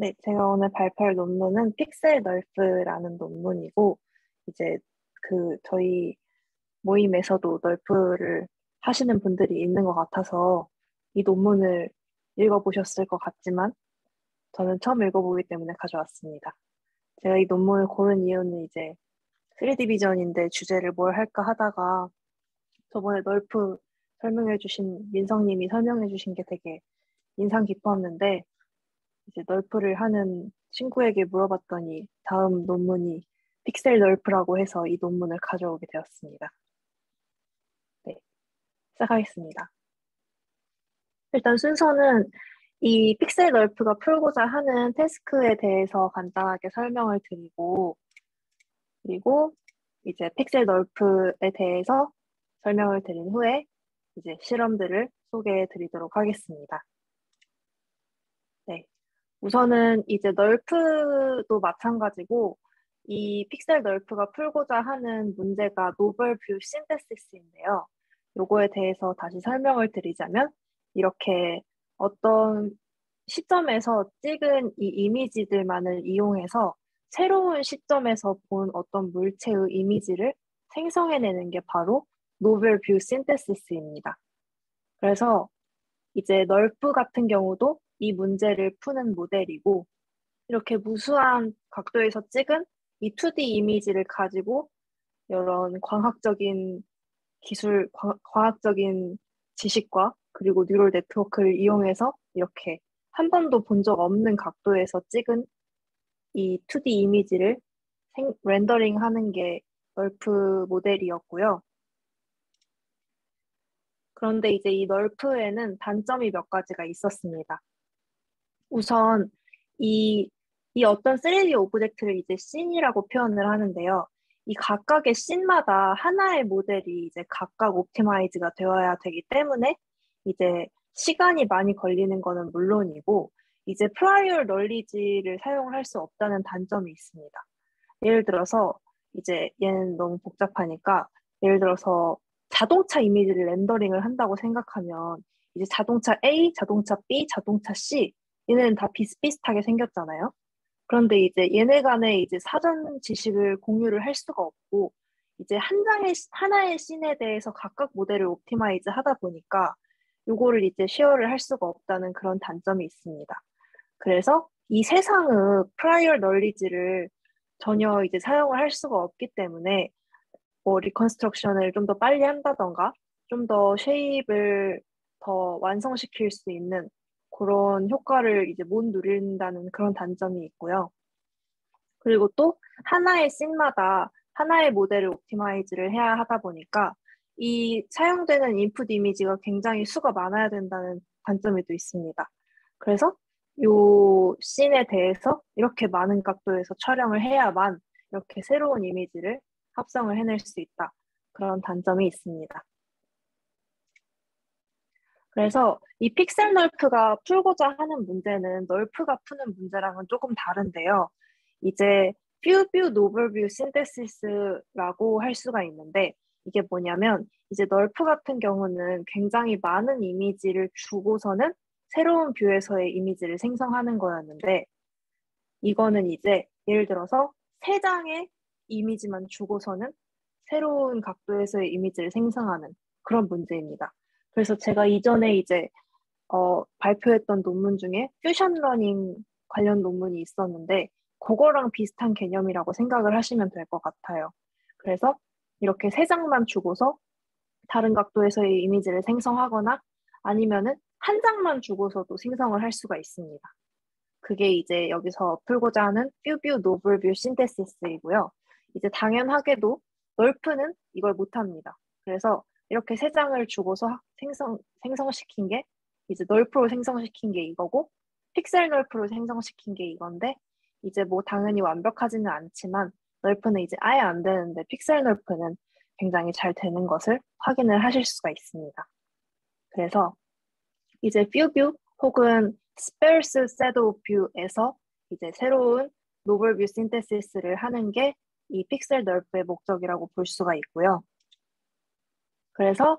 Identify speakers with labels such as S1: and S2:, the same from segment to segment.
S1: 네, 제가 오늘 발표할 논문은 픽셀 널프라는 논문이고, 이제 저희 모임에서도 널프를 하시는 분들이 있는 것 같아서 이 논문을 읽어보셨을 것 같지만, 저는 처음 읽어보기 때문에 가져왔습니다. 제가 이 논문을 고른 이유는 이제 3D 비전인데 주제를 뭘 할까 하다가 저번에 널프 설명해주신 민성님이 설명해주신 게 되게 인상 깊었는데, 이제 널프를 하는 친구에게 물어봤더니 다음 논문이 픽셀 널프라고 해서 이 논문을 가져오게 되었습니다. 네, 시작하겠습니다. 일단 순서는 이 픽셀 널프가 풀고자 하는 태스크에 대해서 간단하게 설명을 드리고, 그리고 이제 픽셀 널프에 대해서 설명을 드린 후에 이제 실험들을 소개해 드리도록 하겠습니다. 네. 우선은 이제 널프도 마찬가지고 이 픽셀 널프가 풀고자 하는 문제가 노벌 뷰 신테시스인데요. 요거에 대해서 다시 설명을 드리자면 이렇게 어떤 시점에서 찍은 이 이미지들만을 이용해서 새로운 시점에서 본 어떤 물체의 이미지를 생성해내는 게 바로 노벌 뷰 신테시스입니다. 그래서 이제 널프 같은 경우도 이 문제를 푸는 모델이고, 이렇게 무수한 각도에서 찍은 이 2D 이미지를 가지고 이런 광학적인 기술, 과학적인 지식과 그리고 뉴럴 네트워크를 이용해서 이렇게 한 번도 본 적 없는 각도에서 찍은 이 2D 이미지를 렌더링 하는 게 널프 모델이었고요. 그런데 이제 이 널프에는 단점이 몇 가지가 있었습니다. 우선 이, 이 어떤 3D 오브젝트를 이제 씬이라고 표현을 하는데요. 이 각각의 씬마다 하나의 모델이 이제 각각 옵티마이즈가 되어야 되기 때문에 이제 시간이 많이 걸리는 거는 물론이고 이제 프라이어 널리지를 사용을 할 수 없다는 단점이 있습니다. 예를 들어서 이제 얘는 너무 복잡하니까 예를 들어서 자동차 이미지를 렌더링을 한다고 생각하면 이제 자동차 A, 자동차 B, 자동차 C 얘네는 다 비슷비슷하게 생겼잖아요. 그런데 이제 얘네 간에 이제 사전 지식을 공유를 할 수가 없고 이제 하나의 씬에 대해서 각각 모델을 옵티마이즈 하다 보니까 요거를 이제 쉐어를 할 수가 없다는 그런 단점이 있습니다. 그래서 이 세상의 프라이어 널리지를 전혀 이제 사용을 할 수가 없기 때문에 뭐 리컨스트럭션을 좀 더 빨리 한다던가 좀 더 쉐입을 더 완성시킬 수 있는 그런 효과를 이제 못 누린다는 그런 단점이 있고요. 그리고 또 하나의 씬마다 하나의 모델을 옵티마이즈를 해야 하다 보니까 이 사용되는 인풋 이미지가 굉장히 수가 많아야 된다는 단점이 또 있습니다. 그래서 요 씬에 대해서 이렇게 많은 각도에서 촬영을 해야만 이렇게 새로운 이미지를 합성을 해낼 수 있다. 그런 단점이 있습니다. 그래서 이 픽셀 널프가 풀고자 하는 문제는 널프가 푸는 문제랑은 조금 다른데요. 이제 퓨뷰 노블뷰 신테시스라고 할 수가 있는데 이게 뭐냐면 이제 널프 같은 경우는 굉장히 많은 이미지를 주고서는 새로운 뷰에서의 이미지를 생성하는 거였는데 이거는 이제 예를 들어서 세 장의 이미지만 주고서는 새로운 각도에서의 이미지를 생성하는 그런 문제입니다. 그래서 제가 이전에 이제 발표했던 논문 중에 퓨전 러닝 관련 논문이 있었는데 그거랑 비슷한 개념이라고 생각을 하시면 될 것 같아요. 그래서 이렇게 세 장만 주고서 다른 각도에서의 이미지를 생성하거나 아니면은 한 장만 주고서도 생성을 할 수가 있습니다. 그게 이제 여기서 풀고자 하는 퓨뷰 노블뷰 신테시스이고요. 이제 당연하게도 널프는 이걸 못합니다. 그래서 이렇게 세 장을 주고서 생성시킨 게 이제 널프로 생성시킨 게 이거고 픽셀 널프로 생성시킨 게 이건데 이제 뭐 당연히 완벽하지는 않지만 널프는 이제 아예 안 되는데 픽셀 널프는 굉장히 잘 되는 것을 확인을 하실 수가 있습니다. 그래서 이제 퓨뷰 혹은 스페어스 섀도우 뷰에서 이제 새로운 노블 뷰 신테시스를 하는 게 이 픽셀 널프의 목적이라고 볼 수가 있고요. 그래서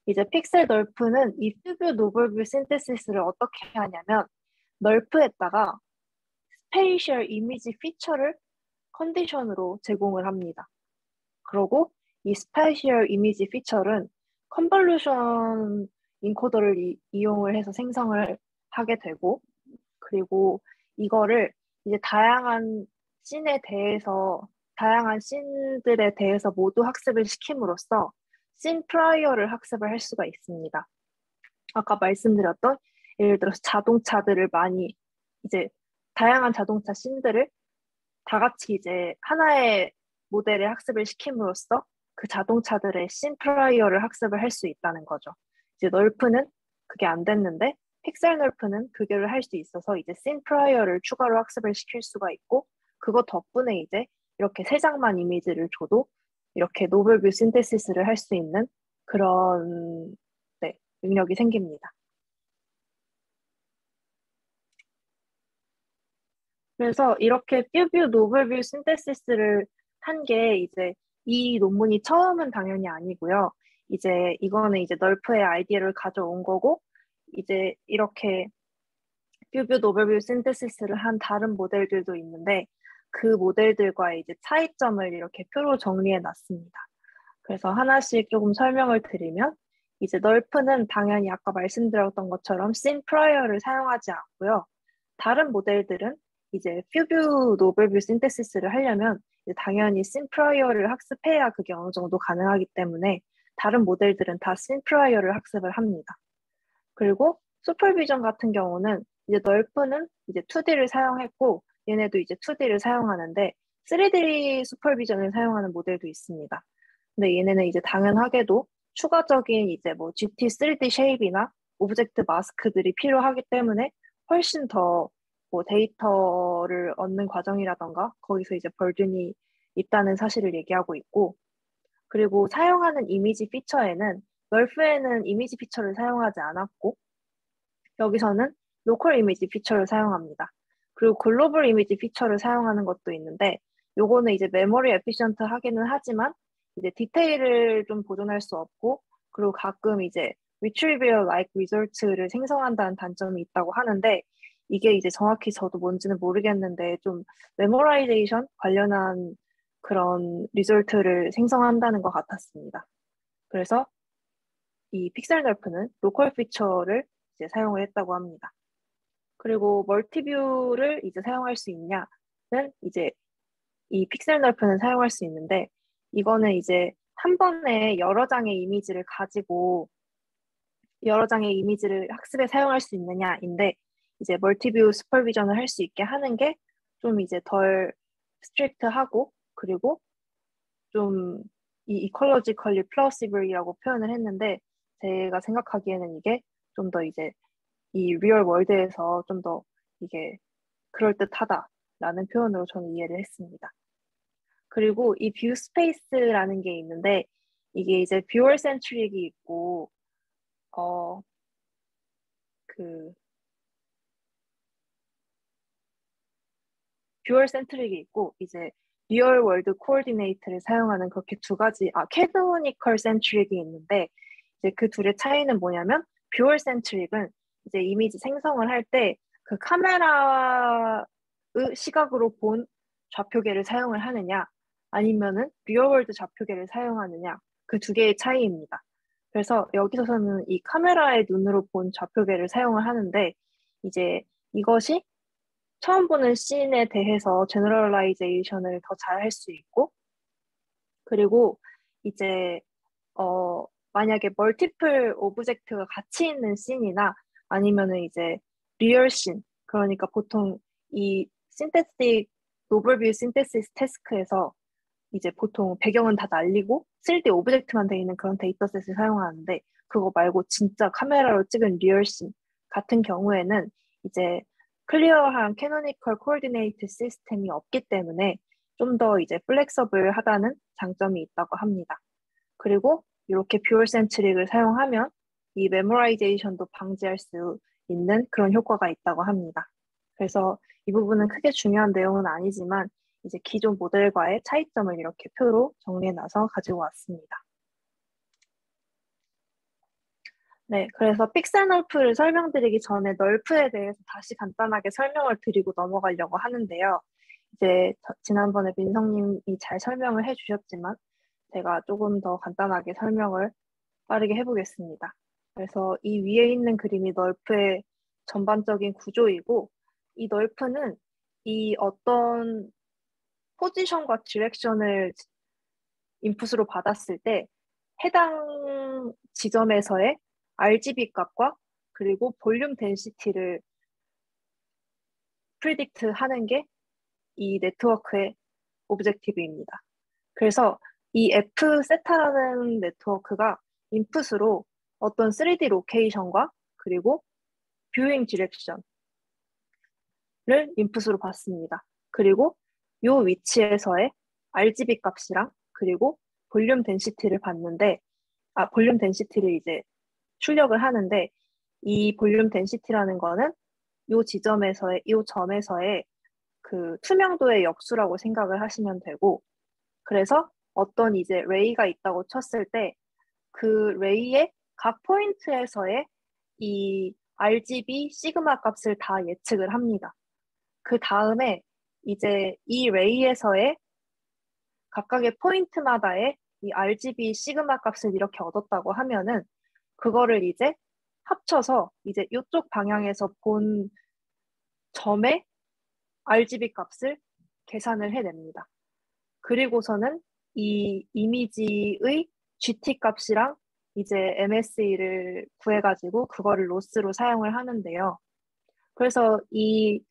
S1: 이제 픽셀 널프는 이 퓨뷰 노블 뷰 신테시스를 어떻게 하냐면 널프에다가 스페이셜 이미지 피처를 컨디션으로 제공을 합니다. 그리고 이 스페이셜 이미지 피처는 컨볼루션 인코더를 이용을 해서 생성을 하게 되고, 그리고 이거를 이제 다양한 씬들에 대해서 모두 학습을 시킴으로써 씬 프라이어를 학습을 할 수가 있습니다. 아까 말씀드렸던 예를 들어서 자동차들을 많이 이제 다양한 자동차 씬들을 다 같이 이제 하나의 모델에 학습을 시킴으로써 그 자동차들의 씬 프라이어를 학습을 할 수 있다는 거죠. 이제 널프는 그게 안 됐는데 픽셀 널프는 그걸 할 수 있어서 이제 씬 프라이어를 추가로 학습을 시킬 수가 있고, 그거 덕분에 이제 이렇게 세 장만 이미지를 줘도 이렇게 노블 뷰 신테시스를 할 수 있는 그런 네, 능력이 생깁니다. 그래서 이렇게 퓨뷰 노블뷰 신테시스를 한 게 이제 이 논문이 처음은 당연히 아니고요. 이제 이거는 이제 널프의 아이디어를 가져온 거고, 이제 이렇게 퓨뷰 노블뷰 신테시스를 한 다른 모델들도 있는데 그 모델들과의 이제 차이점을 이렇게 표로 정리해 놨습니다. 그래서 하나씩 조금 설명을 드리면, 이제 널프는 당연히 아까 말씀드렸던 것처럼 씬 프라이어를 사용하지 않고요. 다른 모델들은 이제 퓨뷰 노블뷰 신테시스를 하려면 이제 당연히 씬 프라이어를 학습해야 그게 어느 정도 가능하기 때문에 다른 모델들은 다 씬 프라이어를 학습을 합니다. 그리고 슈퍼비전 같은 경우는 이제 널프는 이제 2D를 사용했고 얘네도 이제 2D를 사용하는데 3D 슈퍼비전을 사용하는 모델도 있습니다. 근데 얘네는 이제 당연하게도 추가적인 이제 뭐 GT 3D 쉐입이나 오브젝트 마스크들이 필요하기 때문에 훨씬 더 뭐 데이터를 얻는 과정이라던가 거기서 이제 벌든이 있다는 사실을 얘기하고 있고, 그리고 사용하는 이미지 피처에는 널프에는 이미지 피처를 사용하지 않았고 여기서는 로컬 이미지 피처를 사용합니다. 그리고 글로벌 이미지 피처를 사용하는 것도 있는데 요거는 이제 메모리 에피션트 하기는 하지만 이제 디테일을 좀 보존할 수 없고, 그리고 가끔 이제 retrieval like results를 생성한다는 단점이 있다고 하는데 이게 이제 정확히 저도 뭔지는 모르겠는데 좀 메모라이제이션 관련한 그런 리졸트를 생성한다는 것 같았습니다. 그래서 이 픽셀 널프는 로컬 피처를 이제 사용을 했다고 합니다. 그리고 멀티뷰를 이제 사용할 수 있냐는 이제 이 픽셀 널프는 사용할 수 있는데 이거는 이제 한 번에 여러 장의 이미지를 학습에 사용할 수 있느냐인데 이제 멀티뷰 슈퍼비전을 할 수 있게 하는 게 좀 이제 덜 스트릭트하고, 그리고 좀 이 이컬러지컬리 플러시블이라고 표현을 했는데 제가 생각하기에는 이게 좀 더 이제 이 리얼 월드에서 좀 더 이게 그럴듯하다라는 표현으로 저는 이해를 했습니다. 그리고 이 뷰 스페이스라는 게 있는데 이게 이제 뷰어 센트릭이 있고 어 그 뷰어 센트릭이 있고 이제 리얼 월드 코어디네이트를 사용하는 그렇게 두 가지 캐노니컬 센트릭이 있는데 이제 그 둘의 차이는 뭐냐면 뷰어 센트릭은 이제 이미지 생성을 할 때 그 카메라의 시각으로 본 좌표계를 사용을 하느냐 아니면은 리얼월드 좌표계를 사용하느냐 그 두 개의 차이입니다. 그래서 여기서는 이 카메라의 눈으로 본 좌표계를 사용을 하는데 이제 이것이 처음 보는 씬에 대해서 제너럴라이제이션을 더 잘 할 수 있고, 그리고 이제 만약에 멀티플 오브젝트가 같이 있는 씬이나 아니면은 이제 리얼 씬, 그러니까 보통 이 신테틱 노블뷰 신테시스 태스크에서 이제 보통 배경은 다 날리고 3D 오브젝트만 돼 있는 그런 데이터셋을 사용하는데 그거 말고 진짜 카메라로 찍은 리얼 씬 같은 경우에는 이제 클리어한 캐노니컬 코디네이트 시스템이 없기 때문에 좀 더 이제 플렉서블하다는 장점이 있다고 합니다. 그리고 이렇게 뷰어 센트릭을 사용하면 이 메모라이제이션도 방지할 수 있는 그런 효과가 있다고 합니다. 그래서 이 부분은 크게 중요한 내용은 아니지만 이제 기존 모델과의 차이점을 이렇게 표로 정리해 놔서 가지고 왔습니다. 네, 그래서 픽셀 널프를 설명드리기 전에 널프에 대해서 다시 간단하게 설명을 드리고 넘어가려고 하는데요. 이제 지난번에 민성님이 잘 설명을 해주셨지만 제가 조금 더 간단하게 설명을 빠르게 해보겠습니다. 그래서 이 위에 있는 그림이 널프의 전반적인 구조이고 이 널프는 이 어떤 포지션과 디렉션을 인풋으로 받았을 때 해당 지점에서의 RGB 값과 그리고 볼륨 덴시티를 프리딕트 하는 게 이 네트워크의 오브젝티브입니다. 그래서 이 F세타라는 네트워크가 인풋으로 어떤 3D 로케이션과 그리고 뷰잉 디렉션을 인풋으로 받습니다. 그리고 이 위치에서의 RGB 값이랑 그리고 볼륨 덴시티를 받는데, 볼륨 덴시티를 이제 출력을 하는데, 이 볼륨 덴시티라는 거는 이 점에서의 그 투명도의 역수라고 생각을 하시면 되고, 그래서 어떤 이제 레이가 있다고 쳤을 때 그 레이의 각 포인트에서의 이 RGB 시그마 값을 다 예측을 합니다. 그 다음에 이제 이 레이에서의 각각의 포인트마다의 이 RGB 시그마 값을 이렇게 얻었다고 하면은 그거를 이제 합쳐서 이제 이쪽 방향에서 본 점의 RGB 값을 계산을 해냅니다. 그리고서는 이 이미지의 GT 값이랑 이제 MSE를 구해가지고 그거를 로스로 사용을 하는데요. 그래서 이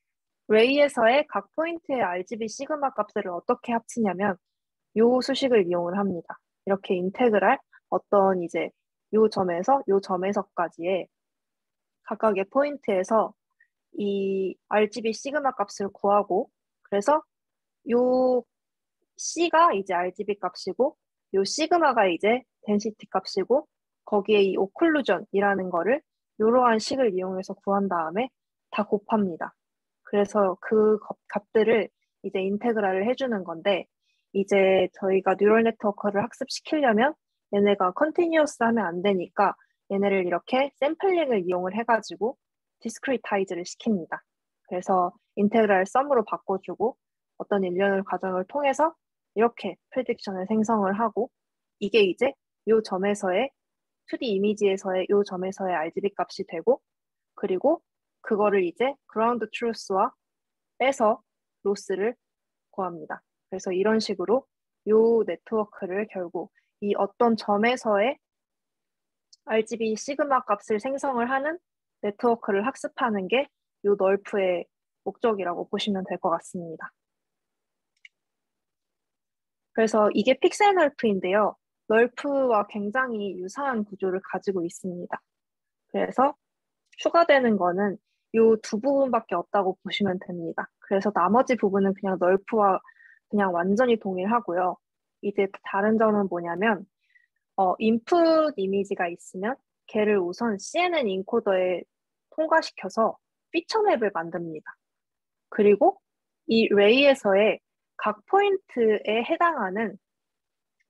S1: 레이에서의 각 포인트의 RGB 시그마 값을 어떻게 합치냐면 요 수식을 이용을 합니다. 이렇게 인테그랄 어떤 이제 요 점에서까지의 각각의 포인트에서 이 RGB 시그마 값을 구하고 그래서 요 C가 이제 RGB 값이고 요 시그마가 이제 덴시티 값이고 거기에 이 오클루전이라는 거를 이러한 식을 이용해서 구한 다음에 다 곱합니다. 그래서 그 값들을 이제 인테그랄을 해주는 건데 이제 저희가 뉴럴 네트워크를 학습시키려면 얘네가 컨티뉴어스 하면 안 되니까 얘네를 이렇게 샘플링을 이용을 해가지고 디스크리타이즈를 시킵니다. 그래서 인테그랄 썸으로 바꿔주고 어떤 일련의 과정을 통해서 이렇게 프레딕션을 생성을 하고 이게 이제 요 점에서의 2D 이미지에서의 요 점에서의 RGB 값이 되고 그리고 그거를 이제 그라운드 트루스와 빼서 로스를 구합니다. 그래서 이런 식으로 요 네트워크를 결국 이 어떤 점에서의 RGB 시그마 값을 생성을 하는 네트워크를 학습하는 게 요 널프의 목적이라고 보시면 될 것 같습니다. 그래서 이게 픽셀 널프인데요. 널프와 굉장히 유사한 구조를 가지고 있습니다. 그래서 추가되는 거는 이 두 부분밖에 없다고 보시면 됩니다. 그래서 나머지 부분은 그냥 널프와 그냥 완전히 동일하고요. 이제 다른 점은 뭐냐면 인풋 이미지가 있으면 걔를 우선 CNN 인코더에 통과시켜서 피처맵을 만듭니다. 그리고 이 레이에서의 각 포인트에 해당하는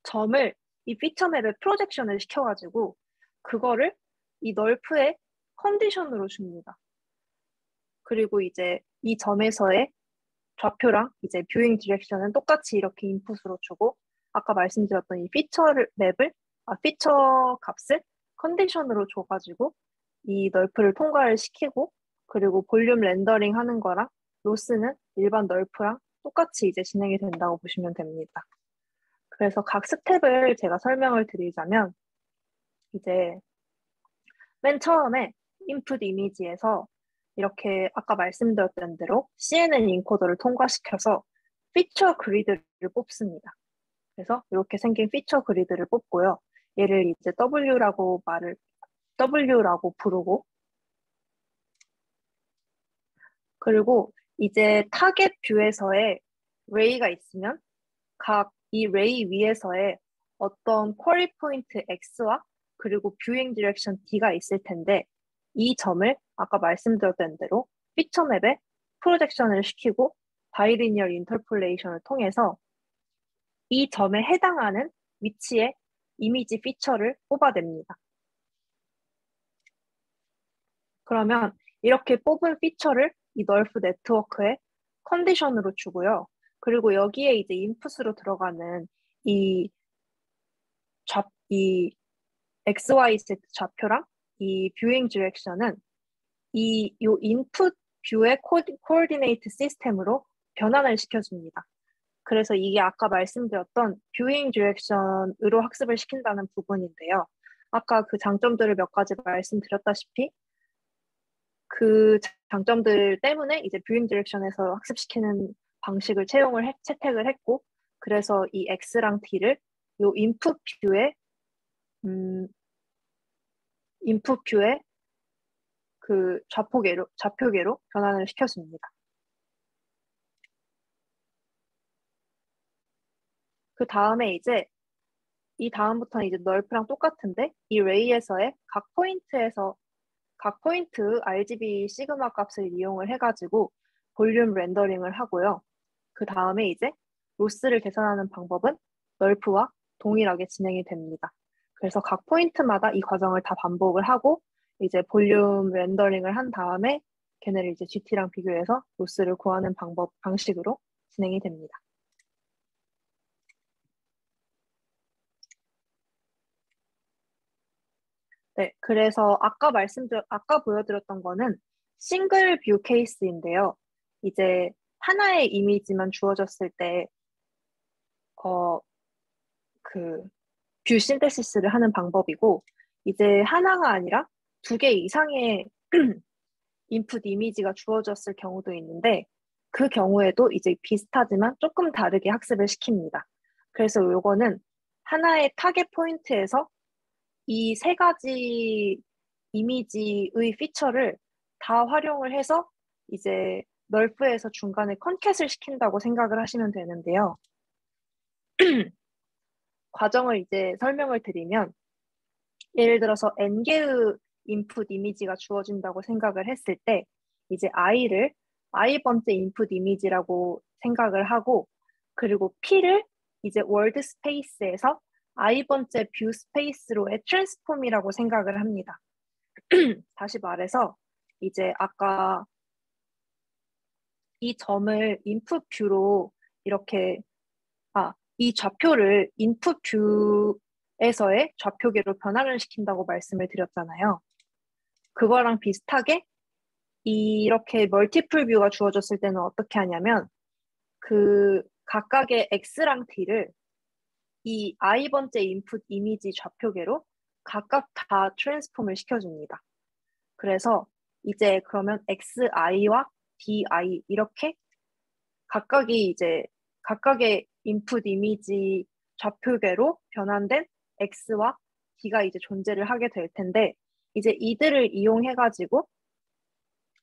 S1: 점을 이 피처맵에 프로젝션을 시켜가지고 그거를 이 널프의 컨디션으로 줍니다. 그리고 이제 이 점에서의 좌표랑 이제 뷰잉 디렉션은 똑같이 이렇게 인풋으로 주고 아까 말씀드렸던 이 피처 값을 컨디션으로 줘가지고 이 널프를 통과를 시키고 그리고 볼륨 렌더링 하는 거랑 로스는 일반 널프랑 똑같이 이제 진행이 된다고 보시면 됩니다. 그래서 각 스텝을 제가 설명을 드리자면 이제 맨 처음에 인풋 이미지에서 이렇게 아까 말씀드렸던 대로 CNN 인코더를 통과시켜서 피처 그리드를 뽑습니다. 그래서 이렇게 생긴 피처 그리드를 뽑고요. 얘를 이제 W라고 부르고 그리고 이제 타겟 뷰에서의 레이가 있으면 각 이 레이 위에서의 어떤 쿼리 포인트 X와 그리고 뷰잉 디렉션 D가 있을 텐데 이 점을 아까 말씀드렸던 대로 피처맵에 프로젝션을 시키고 바이리니얼 인터폴레이션을 통해서 이 점에 해당하는 위치의 이미지 피처를 뽑아냅니다. 그러면 이렇게 뽑은 피처를 이 널프 네트워크에 컨디션으로 주고요. 그리고 여기에 이제 인풋으로 들어가는 이 이 XYZ 좌표랑 이 뷰잉 디렉션은 요 인풋 뷰의 코디네이트 시스템으로 변환을 시켜줍니다. 그래서 이게 아까 말씀드렸던 뷰잉 디렉션으로 학습을 시킨다는 부분인데요. 아까 그 장점들을 몇 가지 말씀드렸다시피 그 장점들 때문에 이제 뷰잉 디렉션에서 학습시키는 방식을 채택을 했고, 그래서 이 X랑 D를 요 음, 인풋 뷰의 그 좌표계로 변환을 시켰습니다. 그 다음에 이제 이 다음부터는 이제 널프랑 똑같은데 이 레이에서의 각 포인트 RGB 시그마 값을 이용을 해가지고 볼륨 렌더링을 하고요. 그 다음에 이제 로스를 계산하는 방법은 널프와 동일하게 진행이 됩니다. 그래서 각 포인트마다 이 과정을 다 반복을 하고 이제 볼륨 렌더링을 한 다음에 걔네를 이제 GT랑 비교해서 로스를 구하는 방식으로 진행이 됩니다. 네, 그래서 아까 보여드렸던 거는 싱글 뷰 케이스인데요. 이제 하나의 이미지만 주어졌을 때, 그, 뷰 신테시스를 하는 방법이고, 이제 하나가 아니라 두 개 이상의 인풋 이미지가 주어졌을 경우도 있는데, 그 경우에도 이제 비슷하지만 조금 다르게 학습을 시킵니다. 그래서 요거는 하나의 타겟 포인트에서 이 세 가지 이미지의 피처를 다 활용을 해서 이제 널프에서 중간에 컨캣을 시킨다고 생각을 하시면 되는데요. 과정을 이제 설명을 드리면 예를 들어서 n개의 인풋 이미지가 주어진다고 생각을 했을 때 이제 i를 i번째 인풋 이미지라고 생각을 하고 그리고 p를 이제 월드 스페이스에서 i번째 뷰 스페이스로의 트랜스폼이라고 생각을 합니다. 다시 말해서 이제 아까 이 점을 인풋 뷰로 이렇게 이 좌표를 인풋 뷰에서의 좌표계로 변화를 시킨다고 말씀을 드렸잖아요. 그거랑 비슷하게 이렇게 멀티플 뷰가 주어졌을 때는 어떻게 하냐면 그 각각의 X랑 T를 이 i번째 인풋 이미지 좌표계로 각각 다 트랜스폼을 시켜줍니다. 그래서 이제 그러면 XI와 DI 이렇게 각각의 인풋 이미지 좌표계로 변환된 X와 D가 이제 존재를 하게 될 텐데 이제 이들을 이용해가지고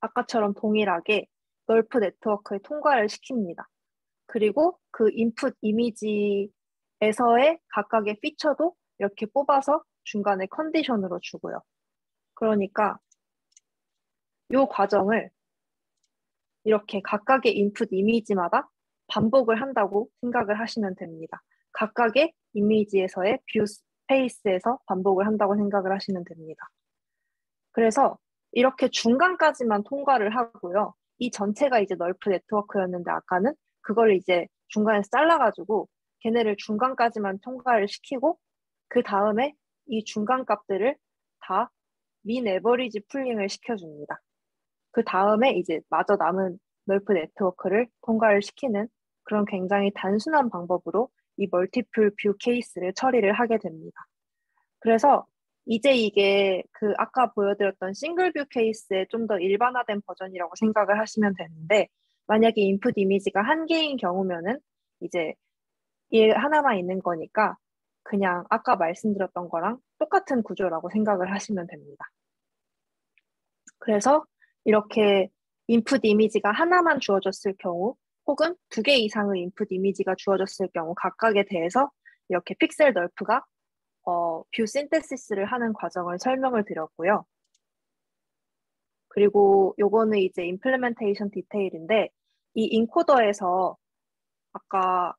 S1: 아까처럼 동일하게 널프 네트워크에 통과를 시킵니다. 그리고 그 인풋 이미지에서의 각각의 피처도 이렇게 뽑아서 중간에 컨디션으로 주고요. 그러니까 이 과정을 이렇게 각각의 인풋 이미지마다 반복을 한다고 생각을 하시면 됩니다. 각각의 이미지에서의 뷰 스페이스에서 반복을 한다고 생각을 하시면 됩니다. 그래서 이렇게 중간까지만 통과를 하고요. 이 전체가 이제 널프 네트워크였는데 아까는 그걸 이제 중간에서 잘라가지고 걔네를 중간까지만 통과를 시키고 그 다음에 이 중간 값들을 다 민 에버리지 풀링을 시켜줍니다. 그 다음에 이제 마저 남은 널프 네트워크를 통과를 시키는 그런 굉장히 단순한 방법으로 이 멀티플 뷰 케이스를 처리를 하게 됩니다. 그래서 이제 이게 그 아까 보여드렸던 싱글 뷰 케이스의 좀 더 일반화된 버전이라고 생각을 하시면 되는데 만약에 인풋 이미지가 한 개인 경우면은 이제 얘 하나만 있는 거니까 그냥 아까 말씀드렸던 거랑 똑같은 구조라고 생각을 하시면 됩니다. 그래서 이렇게 인풋 이미지가 하나만 주어졌을 경우 혹은 두 개 이상의 인풋 이미지가 주어졌을 경우 각각에 대해서 이렇게 픽셀 널프가 뷰 신테시스를 하는 과정을 설명을 드렸고요. 그리고 요거는 이제 임플리멘테이션 디테일인데 이 인코더에서 아까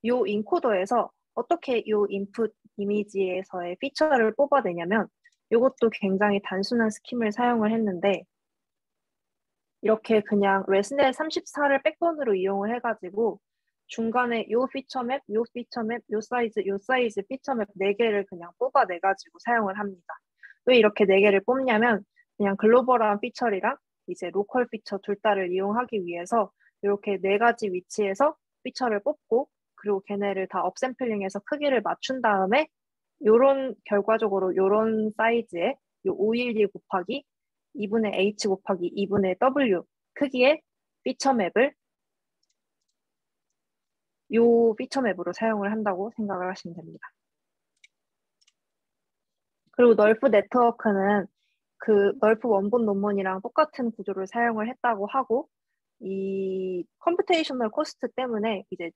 S1: 요 인코더에서 어떻게 요 인풋 이미지에서의 피처를 뽑아내냐면 이것도 굉장히 단순한 스킴을 사용을 했는데 이렇게 그냥 레스넷 34를 백본으로 이용을 해가지고 중간에 요 피처맵, 요 피처맵, 요 사이즈 피처맵 4개를 그냥 뽑아내가지고 사용을 합니다. 왜 이렇게 4개를 뽑냐면 그냥 글로벌한 피처리랑 이제 로컬 피처 둘 다를 이용하기 위해서 이렇게 4가지 위치에서 피처를 뽑고 그리고 걔네를 다 업샘플링해서 크기를 맞춘 다음에 요런 결과적으로 요런 사이즈의 요 512 곱하기 2분의 h 곱하기 2분의 w 크기의 피처맵을 요 피처맵으로 사용을 한다고 생각을 하시면 됩니다. 그리고 널프 네트워크는 그 널프 원본 논문이랑 똑같은 구조를 사용을 했다고 하고 이 컴퓨테이셔널 코스트 때문에 이제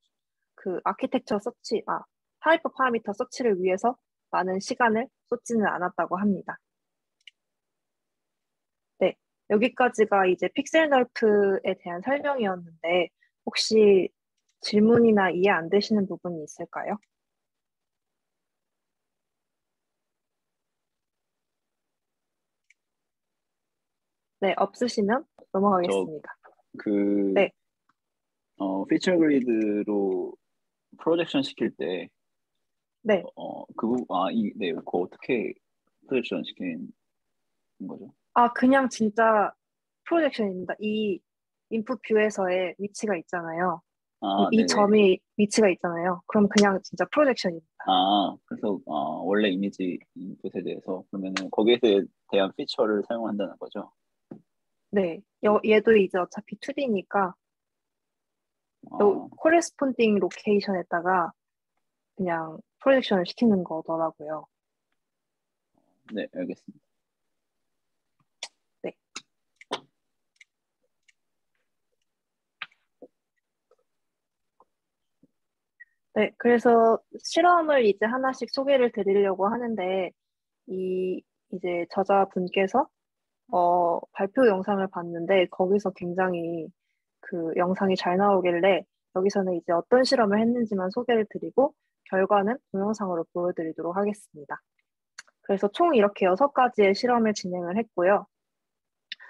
S1: 그 아키텍처 서치, 하이퍼 파라미터 서치를 위해서 많은 시간을 쏟지는 않았다고 합니다. 네, 여기까지가 이제 픽셀 널프에 대한 설명이었는데 혹시 질문이나 이해 안 되시는 부분이 있을까요? 네, 없으시면
S2: 저,
S1: 넘어가겠습니다.
S2: 그,
S1: 네,
S2: 피처 그리드로 프로젝션 시킬 때,
S1: 네.
S2: 네, 그거 어떻게 프로젝션 시키는 거죠?
S1: 그냥 진짜 프로젝션입니다. 이 인풋 뷰에서의 위치가 있잖아요. 이
S2: 네네.
S1: 점이 위치가 있잖아요. 그럼 그냥 진짜 프로젝션입니다.
S2: 그래서, 원래 이미지 인풋에 대해서, 그러면은 거기에 대한 피처를 사용한다는 거죠?
S1: 네, 얘도 이제 어차피 2D니까 또
S2: 아,
S1: 코레스폰딩 로케이션에다가 그냥 프로젝션을 시키는 거더라고요.
S2: 네, 알겠습니다.
S1: 네. 네, 그래서 실험을 이제 하나씩 소개를 드리려고 하는데, 이, 이제 저자분께서, 발표 영상을 봤는데, 거기서 굉장히 그 영상이 잘 나오길래, 여기서는 이제 어떤 실험을 했는지만 소개를 드리고, 결과는 동영상으로 보여드리도록 하겠습니다. 그래서 총 이렇게 6가지의 실험을 진행을 했고요.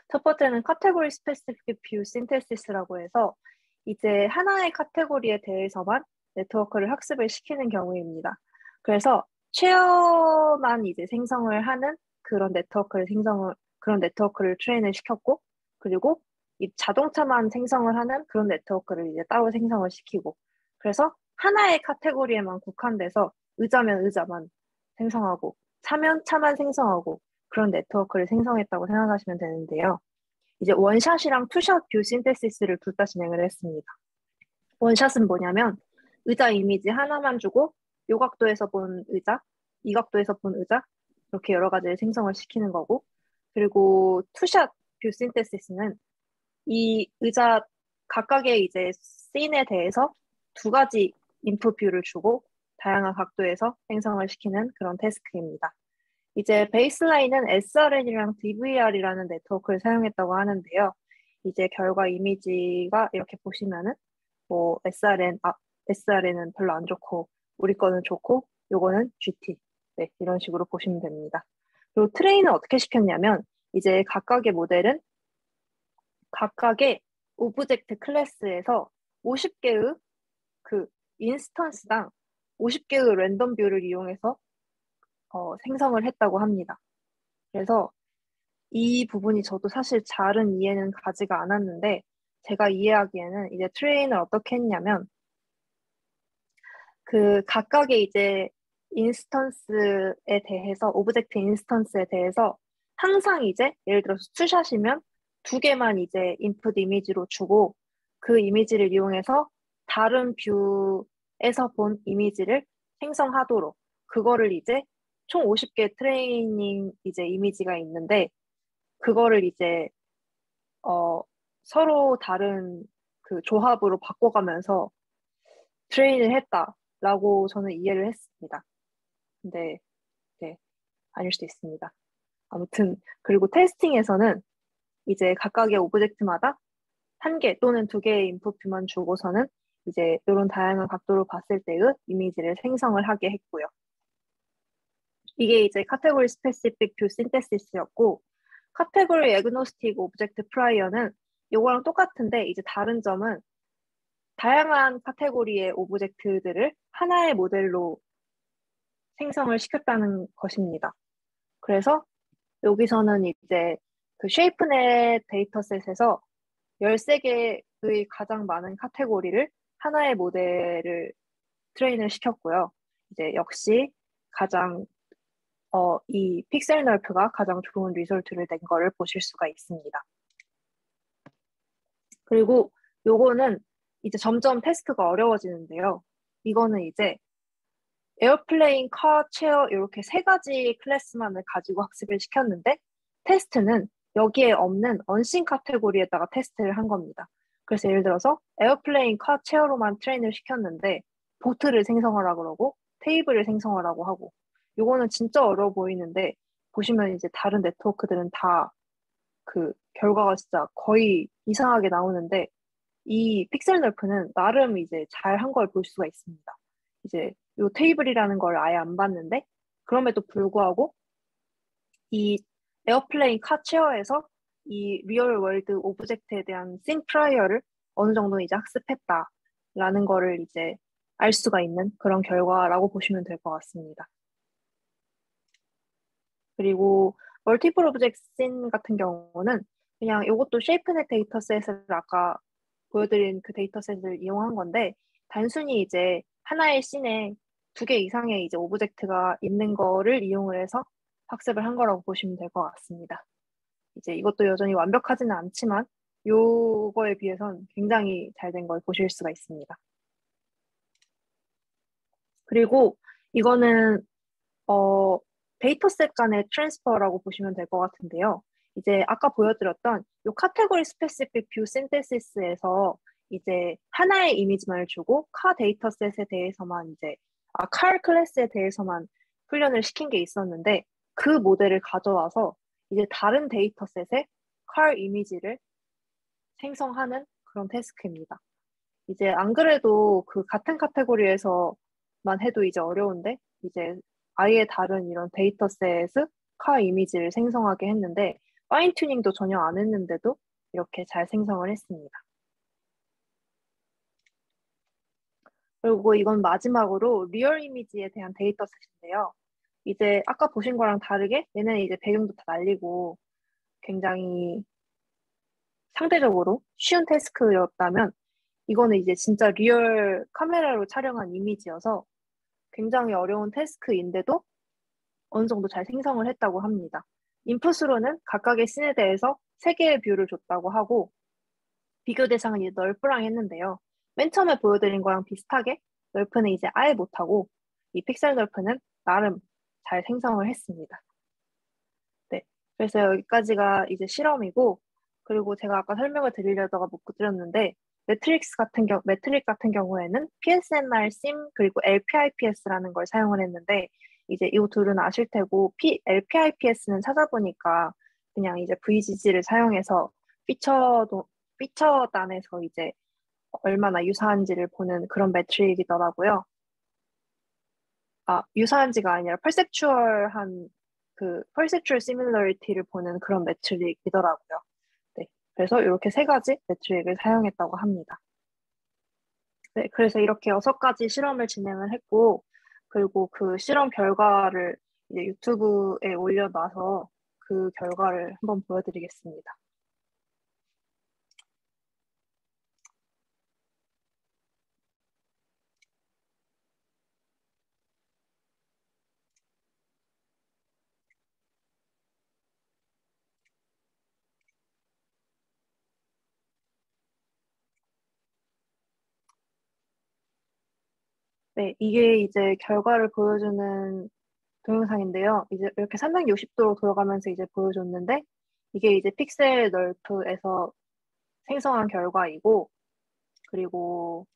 S1: 첫 번째는 카테고리 스페시픽 뷰 신테시스라고 해서 이제 하나의 카테고리에 대해서만 네트워크를 학습을 시키는 경우입니다. 그래서 최어만 이제 생성을 하는 그런 네트워크를 트레인을 시켰고, 그리고 이 자동차만 생성을 하는 그런 네트워크를 이제 따로 생성을 시키고, 그래서 하나의 카테고리에만 국한돼서 의자면 의자만 생성하고, 차면 차만 생성하고, 그런 네트워크를 생성했다고 생각하시면 되는데요. 이제 원샷이랑 투샷 뷰 신테시스를 둘 다 진행을 했습니다. 원샷은 뭐냐면 의자 이미지 하나만 주고 요 각도에서 본 의자, 이 각도에서 본 의자 이렇게 여러 가지를 생성을 시키는 거고 그리고 투샷 뷰 신테시스는 이 의자 각각의 이제 씬에 대해서 2가지 인풋 뷰를 주고 다양한 각도에서 생성을 시키는 그런 태스크입니다. 이제 베이스라인은 SRN이랑 DVR이라는 네트워크를 사용했다고 하는데요. 이제 결과 이미지가 이렇게 보시면은 뭐 SRN은 별로 안 좋고 우리 거는 좋고 요거는 GT. 네, 이런 식으로 보시면 됩니다. 그리고 트레이는 어떻게 시켰냐면 이제 각각의 모델은 각각의 오브젝트 클래스에서 50개의 그 인스턴스당 50개의 랜덤 뷰를 이용해서 생성을 했다고 합니다. 그래서 이 부분이 저도 사실 잘은 이해는 가지가 않았는데 제가 이해하기에는 이제 트레인을 어떻게 했냐면 그 각각의 이제 인스턴스에 대해서 오브젝트 인스턴스에 대해서 항상 이제 예를 들어서 투샷이면 2개만 이제 인풋 이미지로 주고 그 이미지를 이용해서 다른 뷰에서 본 이미지를 생성하도록 그거를 이제 총 50개 트레이닝 이제 이미지가 있는데 그거를 이제 어, 서로 다른 그 조합으로 바꿔가면서 트레인을 했다라고 저는 이해를 했습니다. 근데 네, 아닐 수도 있습니다. 아무튼 그리고 테스팅에서는 이제 각각의 오브젝트마다 1개 또는 2개의 인풋만 주고서는 이제 이런 다양한 각도로 봤을 때의 이미지를 생성을 하게 했고요. 이게 이제 카테고리 스페시픽 뷰 신테시스였고 카테고리 애그노스틱 오브젝트 프라이어는 이거랑 똑같은데 이제 다른 점은 다양한 카테고리의 오브젝트들을 하나의 모델로 생성을 시켰다는 것입니다. 그래서 여기서는 이제 그 쉐이프넷 데이터셋에서 13개의 가장 많은 카테고리를 하나의 모델을 트레인을 시켰고요. 이제 역시 가장 이 픽셀 널프가 가장 좋은 리졸트를 낸 거를 보실 수가 있습니다. 그리고 요거는 이제 점점 테스트가 어려워지는데요. 이거는 이제 에어플레인, 카, 체어 이렇게 세 가지 클래스만을 가지고 학습을 시켰는데 테스트는 여기에 없는 언신 카테고리에다가 테스트를 한 겁니다. 그래서 예를 들어서 에어플레인, 카, 체어로만 트레인을 시켰는데 보트를 생성하라 그러고 테이블을 생성하라고 하고 이거는 진짜 어려워 보이는데 보시면 이제 다른 네트워크들은 다 그 결과가 진짜 거의 이상하게 나오는데 이 픽셀 널프는 나름 이제 잘 한 걸 볼 수가 있습니다. 이제 요 테이블이라는 걸 아예 안 봤는데 그럼에도 불구하고 이 에어플레인 카체어에서 이 리얼 월드 오브젝트에 대한 싱 프라이어를 어느 정도 이제 학습했다라는 거를 이제 알 수가 있는 그런 결과라고 보시면 될 것 같습니다. 그리고 멀티플 오브젝트 씬 같은 경우는 그냥 이것도 쉐이프넷 데이터셋을 아까 보여드린 그 데이터셋을 이용한 건데 단순히 이제 하나의 씬에 2개 이상의 이제 오브젝트가 있는 거를 이용을 해서 학습을 한 거라고 보시면 될 것 같습니다. 이제 이것도 여전히 완벽하지는 않지만 요거에 비해선 굉장히 잘 된 걸 보실 수가 있습니다. 그리고 이거는 데이터셋 간의 트랜스퍼라고 보시면 될 것 같은데요. 이제 아까 보여드렸던 이 카테고리 스페시픽 뷰 신테시스에서 이제 하나의 이미지만을 주고 카 데이터셋에 대해서만 이제 카 클래스에 대해서만 훈련을 시킨 게 있었는데 그 모델을 가져와서 이제 다른 데이터셋에 카 이미지를 생성하는 그런 태스크입니다. 이제 안 그래도 그 같은 카테고리에서만 해도 이제 어려운데 이제 아예 다른 이런 데이터셋의 카 이미지를 생성하게 했는데 파인 튜닝도 전혀 안 했는데도 이렇게 잘 생성을 했습니다. 그리고 이건 마지막으로 리얼 이미지에 대한 데이터셋인데요. 이제 아까 보신 거랑 다르게 얘는 이제 배경도 다 날리고 굉장히 상대적으로 쉬운 태스크였다면 이거는 이제 진짜 리얼 카메라로 촬영한 이미지여서 굉장히 어려운 태스크인데도 어느 정도 잘 생성을 했다고 합니다. 인풋으로는 각각의 씬에 대해서 3개의 뷰를 줬다고 하고 비교 대상은 이제 널프랑 했는데요. 맨 처음에 보여드린 거랑 비슷하게 널프는 이제 아예 못하고 이 픽셀 널프는 나름 잘 생성을 했습니다. 네, 그래서 여기까지가 이제 실험이고 그리고 제가 아까 설명을 드리려다가 못 드렸는데 매트릭 같은 경우에는 PSNR, SIM 그리고 LPIPS라는 걸 사용을 했는데 이제 이 둘은 아실 테고 LPIPS는 찾아보니까 그냥 이제 VGG를 사용해서 피처단에서 이제 얼마나 유사한지를 보는 그런 매트릭이더라고요. 유사한지가 아니라 perceptual similarity를 보는 그런 매트릭이더라고요. 네, 그래서 이렇게 3가지 매트릭을 사용했다고 합니다. 네, 그래서 이렇게 6가지 실험을 진행을 했고, 그리고 그 실험 결과를 이제 유튜브에 올려놔서 그 결과를 한번 보여드리겠습니다. 네, 이게 이제 결과를 보여주는 동영상인데요. 이제 이렇게 360도로 돌아가면서 이제 보여줬는데, 이게 이제 픽셀 널프에서 생성한 결과이고, 그리고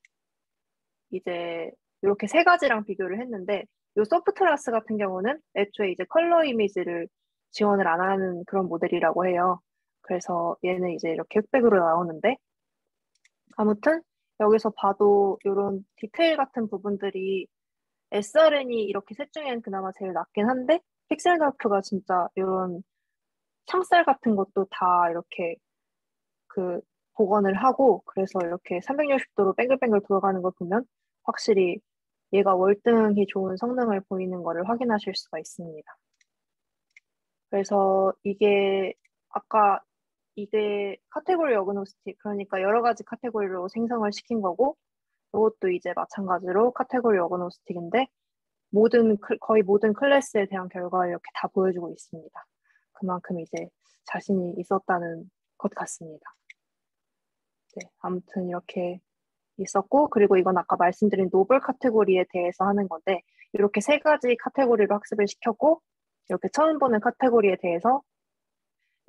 S1: 이제 이렇게 3가지랑 비교를 했는데, 이 소프트라스 같은 경우는 애초에 이제 컬러 이미지를 지원을 안 하는 그런 모델이라고 해요. 그래서 얘는 이제 이렇게 흑백으로 나오는데, 아무튼 여기서 봐도 이런 디테일 같은 부분들이 SRN이 이렇게 셋 중엔 그나마 제일 낫긴 한데 픽셀 널프가 진짜 이런 창살 같은 것도 다 이렇게 그 복원을 하고 그래서 이렇게 360도로 뱅글뱅글 돌아가는 걸 보면 확실히 얘가 월등히 좋은 성능을 보이는 거를 확인하실 수가 있습니다. 그래서 이게 아까 이게 카테고리 어그노스틱 그러니까 여러 가지 카테고리로 생성을 시킨 거고 이것도 이제 마찬가지로 카테고리 어그노스틱인데 거의 모든 클래스에 대한 결과를 이렇게 다 보여주고 있습니다. 그만큼 이제 자신이 있었다는 것 같습니다. 네, 아무튼 이렇게 있었고 그리고 이건 아까 말씀드린 노블 카테고리에 대해서 하는 건데 이렇게 세 가지 카테고리로 학습을 시켰고 이렇게 처음 보는 카테고리에 대해서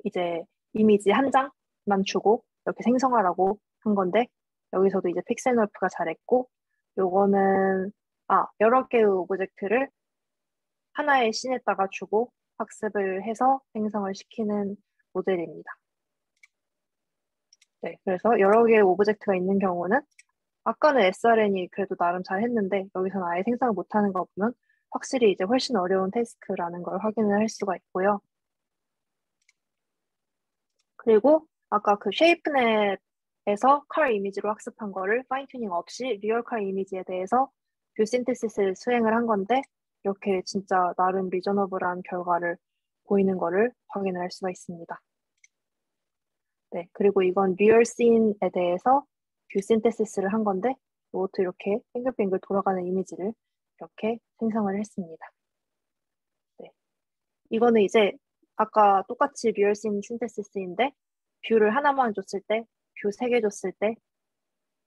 S1: 이제 이미지 한 장만 주고 이렇게 생성하라고 한 건데 여기서도 이제 픽셀널프가 잘했고 요거는 여러 개의 오브젝트를 하나의 씬에다가 주고 학습을 해서 생성을 시키는 모델입니다. 네, 그래서 여러 개의 오브젝트가 있는 경우는 아까는 SRN이 그래도 나름 잘했는데 여기서는 아예 생성을 못하는 거 보면 확실히 이제 훨씬 어려운 태스크라는 걸 확인을 할 수가 있고요. 그리고 아까 그 쉐이프넷에서 컬 이미지로 학습한 거를 파인 튜닝 없이 리얼 컬 이미지에 대해서 뷰 신테시스를 수행을 한 건데 이렇게 진짜 나름 리저너블한 결과를 보이는 거를 확인을 할 수가 있습니다. 네, 그리고 이건 리얼 씬에 대해서 뷰 신테시스를 한 건데 이것도 이렇게 빙글빙글 돌아가는 이미지를 이렇게 생성을 했습니다. 네, 이거는 이제 아까 똑같이 리얼 씬 신테시스인데 뷰를 하나만 줬을 때, 뷰 세 개 줬을 때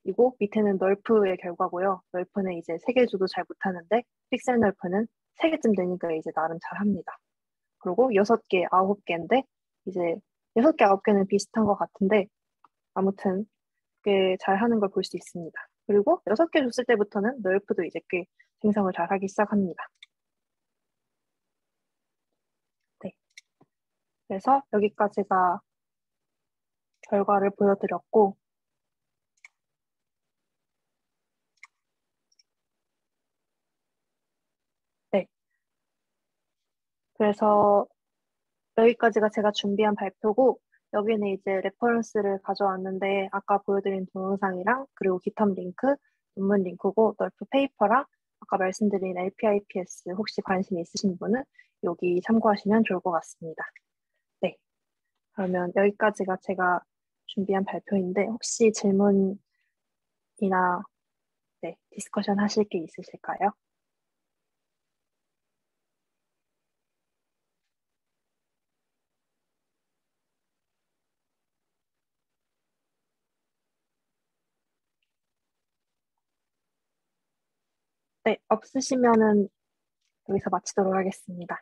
S1: 이고 밑에는 널프의 결과고요. 널프는 이제 세 개 줘도 잘 못하는데 픽셀 널프는 세 개쯤 되니까 이제 나름 잘합니다. 그리고 6개, 9개인데 이제 6개, 9개는 비슷한 것 같은데 아무튼 꽤 잘하는 걸 볼 수 있습니다. 그리고 6개 줬을 때부터는 널프도 이제 꽤 생성을 잘 하기 시작합니다. 네. 그래서 여기까지가 결과를 보여드렸고 네. 그래서 여기까지가 제가 준비한 발표고 여기는 이제 레퍼런스를 가져왔는데 아까 보여드린 동영상이랑 그리고 깃허브 링크, 논문 링크고 널프 페이퍼랑 아까 말씀드린 LPIPS 혹시 관심 있으신 분은 여기 참고하시면 좋을 것 같습니다. 네, 그러면 여기까지가 제가 준비한 발표인데 혹시 질문이나 네, 디스커션 하실 게 있으실까요? 네, 없으시면은 여기서 마치도록 하겠습니다.